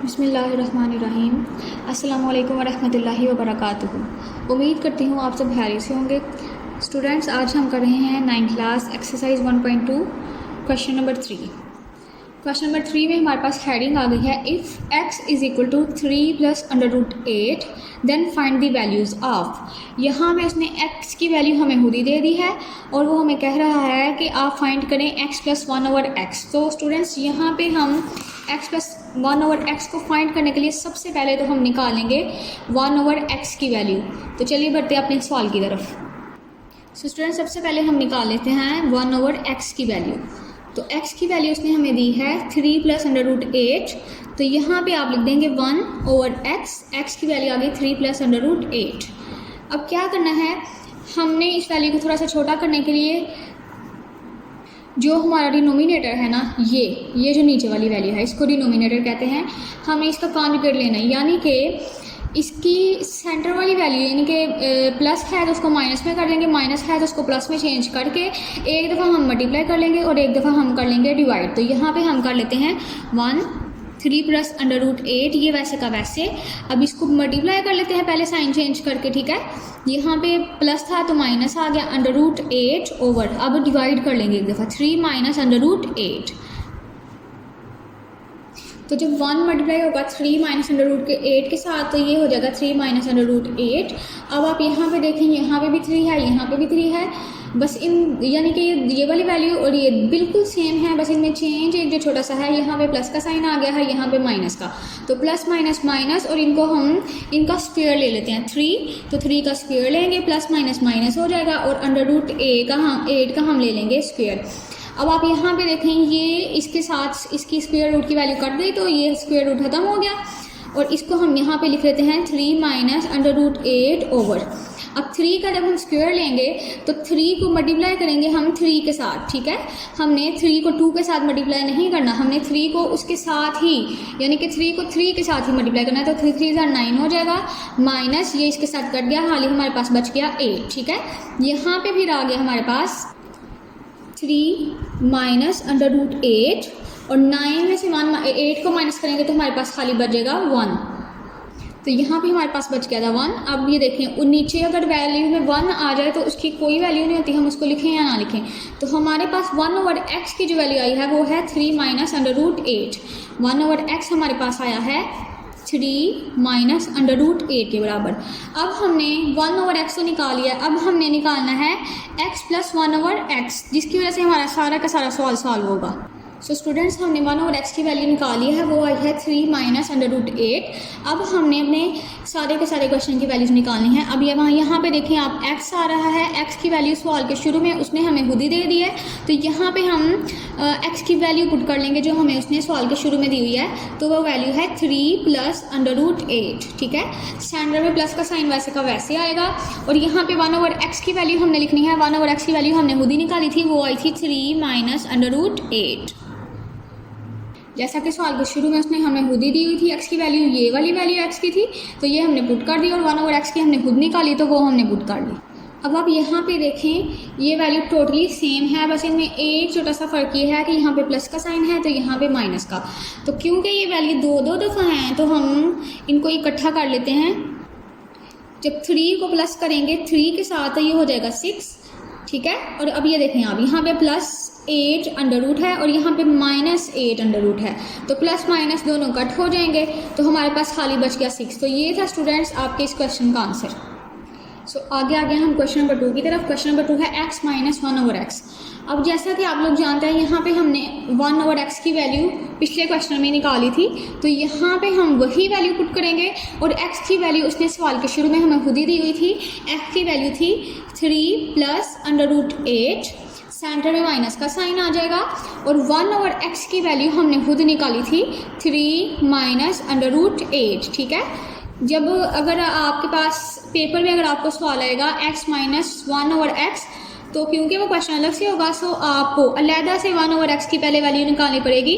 बिस्मिल्लाहिर्रहमानिर्रहीम। अस्सलामु अलैकुम वरहमतुल्लाहि वबरकातुहू। उम्मीद करती हूँ आप सब खैरियत से होंगे। स्टूडेंट्स, आज हम कर रहे हैं 9th class exercise 1.2 question number 3। Question number 3 में हमारे पास हेडिंग आ गई है if x is equal to 3 plus √8 then find the values of. यहाँ में उसने x की वैल्यू हमें खुद ही दे दी है और वो हमें कह रहा है कि आप फाइंड करें x प्लस 1/x। तो स्टूडेंट्स, यहाँ पे हम x प्लस 1/x को फाइंड करने के लिए सबसे पहले तो हम निकालेंगे 1/x की वैल्यू। तो चलिए बढ़ते हैं अपने सवाल की तरफ। सो स्टूडेंट्स, सबसे पहले हम निकाल लेते हैं 1/x की वैल्यू। तो x की वैल्यू उसने हमें दी है 3 प्लस √8। तो यहाँ पे आप लिख देंगे 1/x। x की वैल्यू आ गई 3 प्लस √8। अब क्या करना है, हमने इस वैल्यू को थोड़ा सा छोटा करने के लिए जो हमारा डिनोमिनेटर है ना, ये जो नीचे वाली वैल्यू है इसको डिनोमिनेटर कहते हैं। हमें इसका कॉन्जुगेट लेना है, यानी कि इसकी सेंटर वाली वैल्यू यानी कि प्लस है तो उसको माइनस में कर लेंगे, माइनस है तो उसको प्लस में चेंज करके एक दफ़ा हम मल्टीप्लाई कर लेंगे और एक दफ़ा हम कर लेंगे डिवाइड। तो यहाँ पे हम कर लेते हैं 3 प्लस √8, ये वैसे का वैसे। अब इसको मल्टीप्लाई कर लेते हैं पहले साइन चेंज करके, ठीक है। यहाँ पे प्लस था तो माइनस आ गया √8 ओवर। अब डिवाइड कर लेंगे एक दफ़ा 3 माइनस √8। तो जब 1 मल्टीप्लाई होगा 3 माइनस √8 के साथ तो ये हो जाएगा 3 माइनस √8। अब आप यहाँ पे देखें, यहाँ पे भी 3 है, यहाँ पे भी 3 है। बस इन यानी कि ये वाली वैल्यू और ये बिल्कुल सेम है, बस इनमें चेंज एक जो छोटा सा है, यहाँ पे प्लस का साइन आ गया है, यहाँ पे माइनस का। तो प्लस माइनस माइनस और इनको हम इनका स्क्वायर ले लेते हैं 3। तो 3 का स्क्वायर लेंगे, प्लस माइनस माइनस हो जाएगा और √8 का हम ले लेंगे स्क्वायर। अब आप यहाँ पे देखें, ये इसके साथ इसकी स्क्वायर रूट की वैल्यू कट गई तो ये स्क्वायर रूट खत्म हो गया और इसको हम यहाँ पे लिख लेते हैं 3 माइनस √8 ओवर। अब 3 का जब हम स्क्वायर लेंगे तो 3 को मल्टीप्लाई करेंगे हम 3 के साथ, ठीक है। हमने 3 को 2 के साथ मल्टीप्लाई नहीं करना, हमने 3 को उसके साथ ही यानी कि 3 को 3 के साथ ही मल्टीप्लाई करना है। तो 3 3 9 हो जाएगा, माइनस ये इसके साथ कट गया, हाल ही हमारे पास बच गया 8, ठीक है। यहाँ पे फिर आ गया हमारे पास 3 माइनस √8 और 9 में से 8 को माइनस करेंगे तो हमारे पास खाली बचेगा 1। तो यहाँ भी हमारे पास बच गया था 1। अब ये देखें, नीचे अगर वैल्यू में 1 आ जाए तो उसकी कोई वैल्यू नहीं होती, हम उसको लिखें या ना लिखें। तो हमारे पास 1/x की जो वैल्यू आई है वो है 3 माइनस √8। 1/x हमारे पास आया है 3 माइनस √8 के बराबर। अब हमने 1/x तो निकाल लिया, अब हमने निकालना है x प्लस 1/x, जिसकी वजह से हमारा सारा का सारा सवाल सॉल्व होगा। सो स्टूडेंट्स, हमने 1/x की वैल्यू निकाली है, वो आई है 3 माइनस √8। अब हमने अपने सारे के सारे क्वेश्चन की वैल्यूज़ निकालनी है। अब ये यहाँ पे देखें आप, x आ रहा है, x की वैल्यू सवाल के शुरू में उसने हमें खुद ही दे दी है। तो यहाँ पे हम x की वैल्यू पुट कर लेंगे जो हमें उसने सवाल के शुरू में दी हुई है। तो वो वैल्यू है 3 प्लस √8, ठीक है। स्टैंडर्ड में प्लस का साइन वैसे का वैसे आएगा और यहाँ पे 1/x की वैल्यू हमने लिखनी है। 1/x की वैल्यू हमने खुद ही निकाली थी, वो आई थी 3 माइनस √8। जैसा कि सवाल के शुरू में उसने हमें खुद ही दी हुई थी x की वैल्यू, ये वाली वैल्यू x की थी, तो ये हमने पुट कर दी और 1/x की हमने खुद निकाली तो वो हमने पुट कर ली। अब आप यहाँ पे देखें, ये वैल्यू टोटली सेम है, बस इनमें एक छोटा सा फ़र्क ये है कि यहाँ पे प्लस का साइन है तो यहाँ पे माइनस का। तो क्योंकि ये वैल्यू दो दफ़ा हैं तो हम इनको इकट्ठा कर लेते हैं। जब 3 को प्लस करेंगे 3 के साथ तो ये हो जाएगा 6, ठीक है। और अब ये देखें आप, यहाँ पे प्लस 8 अंडर रूट है और यहाँ पे माइनस 8 अंडर रूट है, तो प्लस माइनस दोनों कट हो जाएंगे तो हमारे पास खाली बच गया 6। तो ये था स्टूडेंट्स आपके इस क्वेश्चन का आंसर। सो आगे हम क्वेश्चन नंबर 2 की तरफ। क्वेश्चन नंबर 2 है x माइनस 1/x। अब जैसा कि आप लोग जानते हैं, यहाँ पे हमने 1/x की वैल्यू पिछले क्वेश्चन में निकाली थी, तो यहाँ पे हम वही वैल्यू पुट करेंगे और x की वैल्यू उसने सवाल के शुरू में हमें खुद ही दी हुई थी। x की वैल्यू थी 3 प्लस √8, सेंटर में माइनस का साइन आ जाएगा और 1/x की वैल्यू हमने खुद निकाली थी 3 माइनस √8, ठीक है। जब अगर आपके पास पेपर में अगर आपको सवाल आएगा x माइनस 1/x, तो क्योंकि वो क्वेश्चन अलग से होगा सो आपको अलहदा से 1/x की पहले वैल्यू निकालनी पड़ेगी,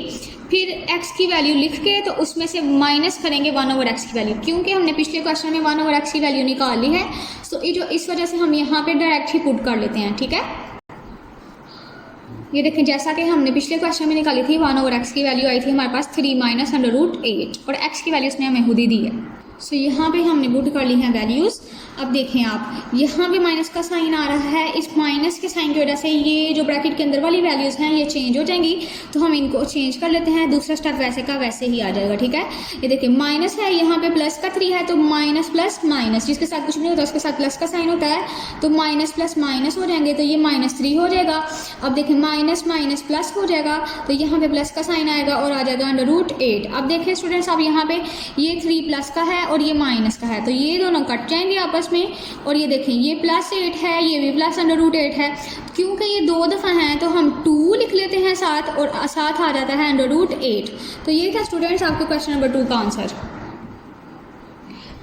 फिर x की वैल्यू लिख के तो उसमें से माइनस करेंगे 1/x की वैल्यू। क्योंकि हमने पिछले क्वेश्चन में 1/x की वैल्यू निकाल ली है, सो इस वजह से हम यहाँ पे डायरेक्ट ही पुट कर लेते हैं, ठीक है। ये देखें जैसा कि हमने पिछले क्वेश्चन में निकाली थी 1/x की वैल्यू आई थी हमारे पास 3 माइनस अंडर रूट 8 और x की वैल्यू उसने हमें खुद ही दी है। सो यहाँ पे हमने पुट कर ली हैं वैल्यूज़। अब देखें आप यहाँ पे माइनस का साइन आ रहा है, इस माइनस के साइन की वजह से ये जो ब्रैकेट के अंदर वाली वैल्यूज़ हैं ये चेंज हो जाएंगी, तो हम इनको चेंज कर लेते हैं। दूसरा स्टेप वैसे का वैसे ही आ जाएगा, ठीक है। ये देखिए माइनस है, यहाँ पे प्लस का 3 है तो माइनस प्लस माइनस, जिसके साथ कुछ नहीं होता उसके साथ प्लस का साइन होता है, तो माइनस प्लस माइनस हो जाएंगे, तो ये -3 हो जाएगा। अब देखें माइनस माइनस प्लस हो जाएगा, तो यहाँ पे प्लस का साइन आएगा और आ जाएगा अंडर रूट 8। अब देखें स्टूडेंट्स, अब यहाँ पे ये 3 प्लस का है और ये माइनस का है, तो ये दोनों कट जाएंगे आपस में। और ये देखें ये +8 है, ये भी प्लस अंडर रूट 8 है। क्योंकि ये 2 दफ़ा हैं तो हम 2 लिख लेते हैं साथ, और साथ आ जाता है अंडर रूट 8। तो ये था स्टूडेंट्स आपके क्वेश्चन नंबर 2 का आंसर।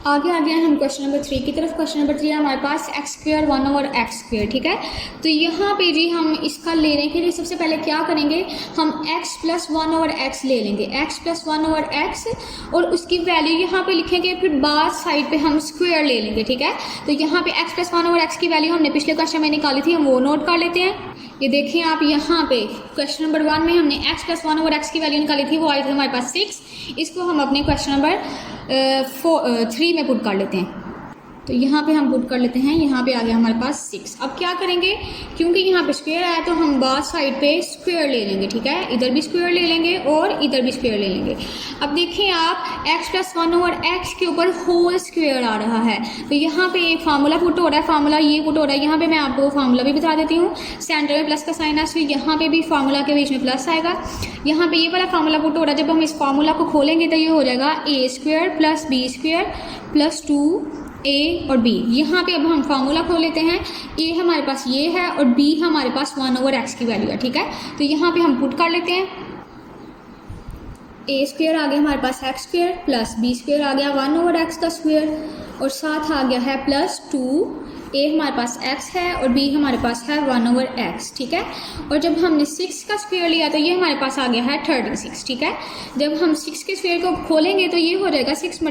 आगे आ गए हैं हम क्वेश्चन नंबर 3 की तरफ। क्वेश्चन नंबर 3 हमारे पास x² 1/x², ठीक है। तो यहाँ पे जी हम इसका लेने के लिए सबसे पहले क्या करेंगे, हम x + 1/x ले लेंगे, x + 1/x, और उसकी वैल्यू यहाँ पे लिखेंगे, फिर बाद साइड पे हम स्क्वायर ले लेंगे, ठीक है। तो यहाँ पे x + 1/x की वैल्यू हमने पिछले क्वेश्चन में निकाली थी, हम वो नोट कर लेते हैं। ये देखें आप यहाँ पे क्वेश्चन नंबर 1 में हमने x + 1/x की वैल्यू निकाली थी, वो आई थी हमारे पास 6। इसको हम अपने क्वेश्चन नंबर 3 में पुट कर लेते हैं। तो यहाँ पे हम पुट कर लेते हैं, यहाँ पे आ गया हमारे पास 6। अब क्या करेंगे, क्योंकि यहाँ पे स्क्वायर आया तो हम बाद साइड पे स्क्वायर ले लेंगे, ठीक है। इधर भी स्क्वायर ले लेंगे और इधर भी स्क्वायर ले लेंगे। अब देखिए आप x + 1/x के ऊपर होल स्क्वायर आ रहा है, तो यहाँ पे एक फार्मूला पुट हो रहा है, फार्मूला ये पुट हो रहा है। यहाँ पे मैं आपको फार्मूला भी बता देती हूँ, सेंटर में प्लस का साइन है, तो यहाँ पे भी फार्मूला के बीच में प्लस आएगा। यहाँ पे ये वाला फार्मूला पुट हो रहा है, जब हम इस फार्मूला को खोलेंगे तो ये हो जाएगा a² + b² + 2a और b। यहाँ पे अब हम फार्मूला खोल लेते हैं, a हमारे पास ये है और b हमारे पास 1/x की वैल्यू है, ठीक है। तो यहाँ पे हम पुट कर लेते हैं, a² आ गया हमारे पास x² + b² आ गया 1/x का स्क्वायर, और साथ आ गया है +2, a हमारे पास x है और b हमारे पास है 1/x, ठीक है। और जब हमने 6 का स्क्वायर लिया तो ये हमारे पास आ गया है 36, ठीक है। जब हम 6 के स्क्वायर को खोलेंगे तो ये हो जाएगा 6 ×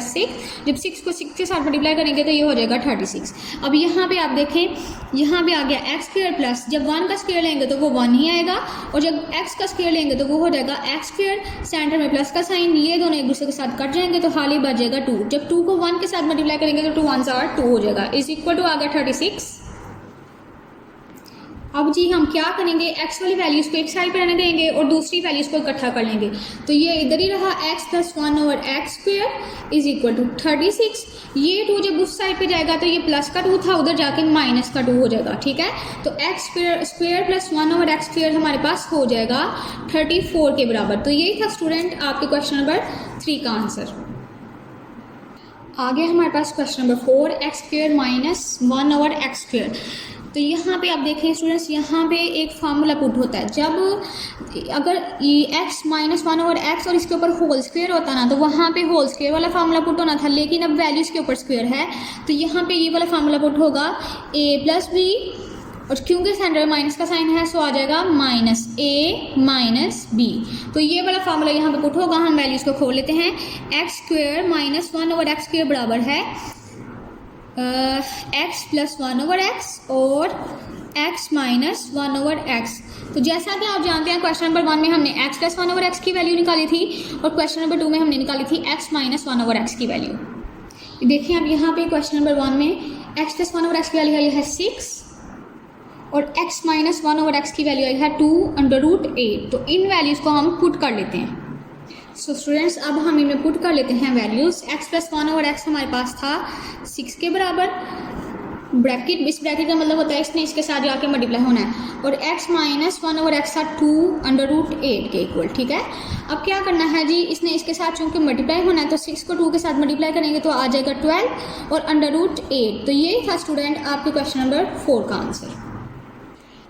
6। जब 6 को 6 के साथ मल्टीप्लाई करेंगे तो ये हो जाएगा 36। अब यहाँ पे आप देखें, यहाँ पे आ गया x² प्लस, जब 1 का स्क्वायर लेंगे तो वो 1 ही आएगा, और जब x का स्क्वायर लेंगे तो वो हो जाएगा x², सेंटर में प्लस का साइन, ये दोनों एक दूसरे के साथ कट जाएंगे तो खाली बच जाएगा 2। जब 2 को 1 के साथ मल्टीप्लाई करेंगे तो 2 1s are 2 हो जाएगा, = आ गया 36। अब जी हम क्या करेंगे, x वाली वैल्यूज़ को एक साइड पर रहने देंगे और दूसरी वैल्यूज़ को इकट्ठा कर लेंगे। तो ये इधर ही रहा, x + 1/x² = 36। ये 2 जब उस साइड पे जाएगा तो ये प्लस का 2 था, उधर जाके माइनस का 2 हो जाएगा, ठीक है। तो x² + 1/x² हमारे पास हो जाएगा 34 के बराबर। तो यही था स्टूडेंट आपके क्वेश्चन नंबर 3 का आंसर। आगे हमारे पास क्वेश्चन नंबर 4, x² - 1/x²। तो यहाँ पे आप देखें स्टूडेंट्स, यहाँ पे एक फार्मूला पुट होता है, जब अगर x - 1/x और इसके ऊपर होल स्क्वायर होता ना तो वहाँ पे होल स्क्वायर वाला फार्मूला पुट होना था, लेकिन अब वैल्यूज़ के ऊपर स्क्वायर है तो यहाँ पे ये वाला फार्मूला पुट होगा a + b, और क्योंकि सेंटर में माइनस का साइन है सो आ जाएगा -a - b। तो ये वाला फार्मूला यहाँ पे पुट होगा। हम वैल्यूज़ को खोल लेते हैं, x² - 1/x² बराबर है x + 1/x और x - 1/x। तो जैसा कि आप जानते हैं क्वेश्चन नंबर 1 में हमने x + 1/x की वैल्यू निकाली थी, और क्वेश्चन नंबर 2 में हमने निकाली थी x - 1/x की वैल्यू। देखिए अब यहाँ पे क्वेश्चन नंबर 1 में x + 1/x की वैल्यू आई है 6 और x - 1/x की वैल्यू आई है 2/8। तो इन वैल्यूज़ को हम पुट कर लेते हैं। सो स्टूडेंट्स अब हम इनमें पुट कर लेते हैं वैल्यूज़। x + 1/x हमारे पास था 6 के बराबर, ब्रैकेट, इस ब्रैकेट का मतलब होता है इसने इसके साथ जाके मल्टीप्लाई होना है, और x - 1/x था 2/8 के इक्वल, ठीक है। अब क्या करना है जी, इसने इसके साथ चूँकि मल्टीप्लाई होना है तो 6 को 2 के साथ मल्टीप्लाई करेंगे तो आ जाएगा 12 और √8। तो ये था स्टूडेंट आपके क्वेश्चन नंबर 4 का आंसर।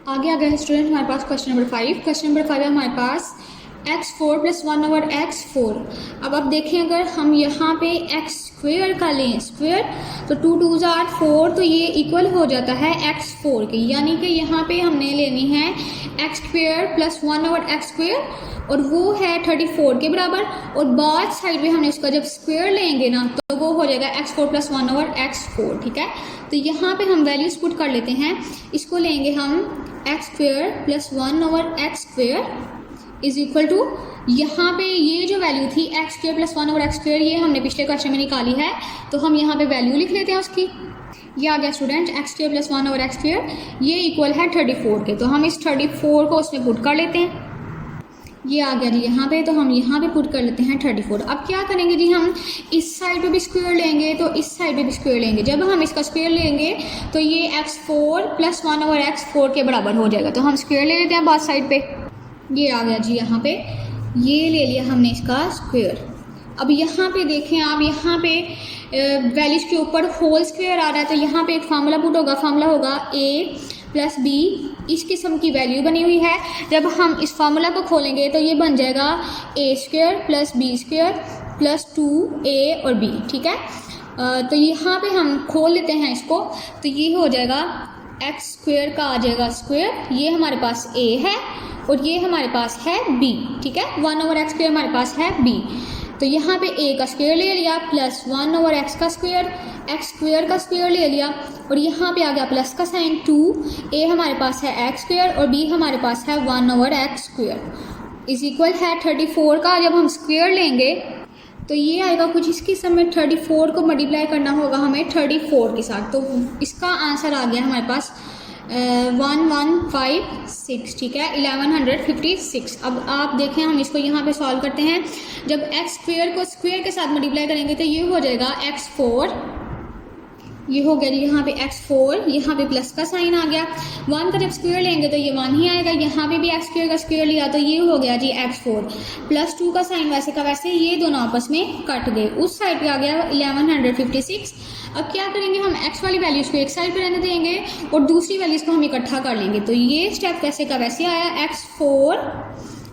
आगे आ गया है स्टूडेंट हमारे पास क्वेश्चन नंबर 5। क्वेश्चन नंबर 5 है हमारे पास x4 + 1/x4। अब आप देखें अगर हम यहाँ पे x² का लें स्क्वायर तो 2 2s are 4, तो ये इक्वल हो जाता है x4 के, यानी कि यहाँ पे हमने लेनी है x² + 1/x² और वो है 34 के बराबर, और बाद साइड में हमने उसका जब स्क्वायर लेंगे ना तो वो हो जाएगा x4 + 1/x4, ठीक है। तो तो यहाँ पे हम वैल्यूज़ पुट कर लेते हैं। इसको लेंगे हम X square plus 1/x square is equal to, यहाँ पे ये जो वैल्यू थी x square plus 1/x square, ये हमने पिछले क्वेश्चन में निकाली है, तो हम यहाँ पे वैल्यू लिख लेते हैं उसकी। ये आ गया student x square plus 1/x square, ये इक्वल है 34 के, तो हम इस 34 को उसमें पुट कर लेते हैं। ये आ गया जी यहाँ पे, तो हम यहाँ पे पुट कर लेते हैं 34। अब क्या करेंगे जी, हम इस साइड पे भी स्क्वायर लेंगे तो इस साइड पे भी स्क्वायर लेंगे। जब हम इसका स्क्वायर लेंगे तो ये x4 प्लस 1/x4 के बराबर हो जाएगा, तो हम स्क्वायर ले लेते हैं बात साइड पे। ये आ गया जी यहाँ पे, ये ले लिया हमने इसका स्क्वायर। अब यहाँ पे देखें आप, यहाँ पे वैल्यूज़ के ऊपर होल स्क्वायर आ रहा है, तो यहाँ पे एक फार्मूला पुट होगा, फार्मूला होगा a प्लस b, इस किस्म की वैल्यू बनी हुई है। जब हम इस फार्मूला को खोलेंगे तो ये बन जाएगा a square plus b square plus 2a और b, ठीक है। तो यहाँ पे हम खोल लेते हैं इसको, तो ये हो जाएगा एक्स स्क्वायर का आ जाएगा स्क्वायर, ये हमारे पास a है और ये हमारे पास है b, ठीक है। 1/x स्क्वायर हमारे पास है b, तो यहाँ पे a का स्क्वायर ले लिया प्लस 1/x का स्क्वायर, एक्स स्क्वायर का स्क्वायर ले लिया और यहाँ पे आ गया प्लस का साइन 2, a हमारे पास है एक्स स्क्वायर और b हमारे पास है 1/x स्क्वायर इज इक्वल है 34 का। जब हम स्क्वायर लेंगे तो ये आएगा कुछ इस किस्म में, 34 को मल्टीप्लाई करना होगा हमें 34 के साथ, तो इसका आंसर आ गया हमारे पास 1156, ठीक है, 1156। अब आप देखें हम इसको यहाँ पे सॉल्व करते हैं। जब एक्स स्क्वायर को स्क्वायर के साथ मल्टीप्लाई करेंगे तो ये हो जाएगा x4, ये हो गया यहाँ पे x4, यहाँ पे प्लस का साइन आ गया। 1 का जब स्क्वायर लेंगे तो ये 1 ही आएगा, यहाँ पे भी एक्स स्क्वायर का स्क्वायर लिया तो ये हो गया जी x4 प्लस 2 का साइन वैसे का वैसे, ये दोनों आपस में कट गए। उस साइड पे आ गया 1156। अब क्या करेंगे, हम x वाली वैल्यूज़ को एक साइड पे रहने देंगे और दूसरी वैल्यूज़ को हम इकट्ठा कर लेंगे। तो ये स्टेप वैसे का वैसे आया, x4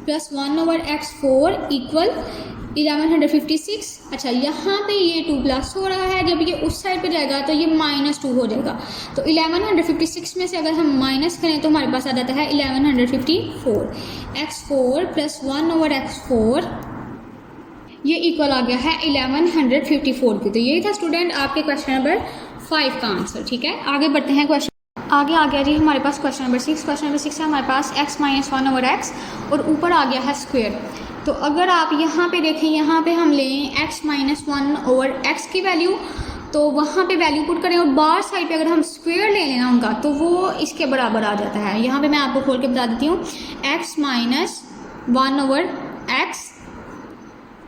प्लस 1/x4 इक्वल 1156। अच्छा, यहाँ पे ये 2 प्लस हो रहा है, जब ये उस साइड पे जाएगा तो ये -2 हो जाएगा। तो 1156 में से अगर हम माइनस करें तो हमारे पास आ जाता है 1154। x4 प्लस 1/x4 ये इक्वल आ गया है 1154 की। तो यही था स्टूडेंट आपके क्वेश्चन नंबर 5 का आंसर, ठीक है। आगे बढ़ते हैं, क्वेश्चन आगे आ गया जी हमारे पास क्वेश्चन नंबर 6। क्वेश्चन नंबर 6 है हमारे पास x माइनस 1/x और ऊपर आ गया है स्क्वायर। तो अगर आप यहाँ पे देखें, यहाँ पे हम लें x माइनस 1/x की वैल्यू, तो वहाँ पे वैल्यू पुट करें और बाहर साइड पे अगर हम स्क्वायर ले लेना उनका तो वो इसके बराबर आ जाता है। यहाँ पे मैं आपको खोल के बता देती हूँ, x minus 1/x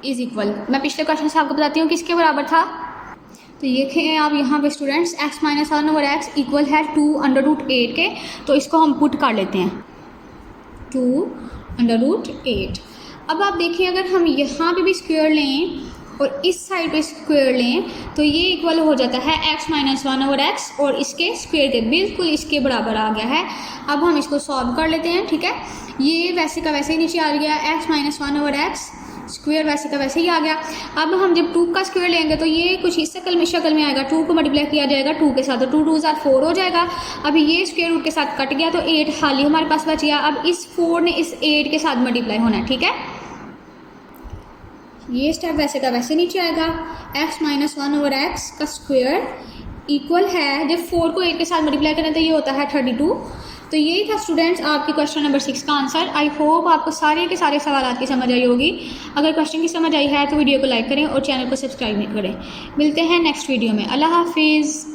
is equal, मैं पिछले क्वेश्चन से आपको बताती हूँ किसके बराबर था। तो ये देखें आप यहाँ पे students, x minus 1/x equal है 2√8 के, तो इसको हम पुट कर लेते हैं 2√8। अब आप देखिए, अगर हम यहाँ पे भी स्क्वायर लें और इस साइड पे स्क्वायर लें तो ये इक्वल हो जाता है x माइनस 1/x और इसके स्क्वायर के बिल्कुल इसके बराबर आ गया है। अब हम इसको सॉल्व कर लेते हैं, ठीक है। ये वैसे का वैसे ही नीचे आ गया, x माइनस 1/x स्क्वायर वैसे का वैसे ही आ गया। अब हम जब 2 का स्क्वायर लेंगे तो ये कुछ इस शक्ल में आएगा, 2 को मल्टीप्लाई किया जाएगा 2 के साथ, तो 2 2 4 हो जाएगा। अभी ये स्क्वायर रूट के साथ कट गया तो 8 खाली हमारे पास बच गया। अब इस 4 ने इस 8 के साथ मल्टीप्लाई होना है, ठीक है। ये स्टेप वैसे का वैसे नीचे आएगा, x माइनस 1/x का स्क्वायर इक्वल है, जब 4 को 8 के साथ मल्टीप्लाई करें तो ये होता है 32। तो यही था स्टूडेंट्स आपके क्वेश्चन नंबर 6 का आंसर। आई होप आपको सारे के सारे सवाल की समझ आई होगी। अगर क्वेश्चन की समझ आई है तो वीडियो को लाइक करें और चैनल को सब्सक्राइब करें। मिलते हैं नेक्स्ट वीडियो में। अल्लाह हाफिज़।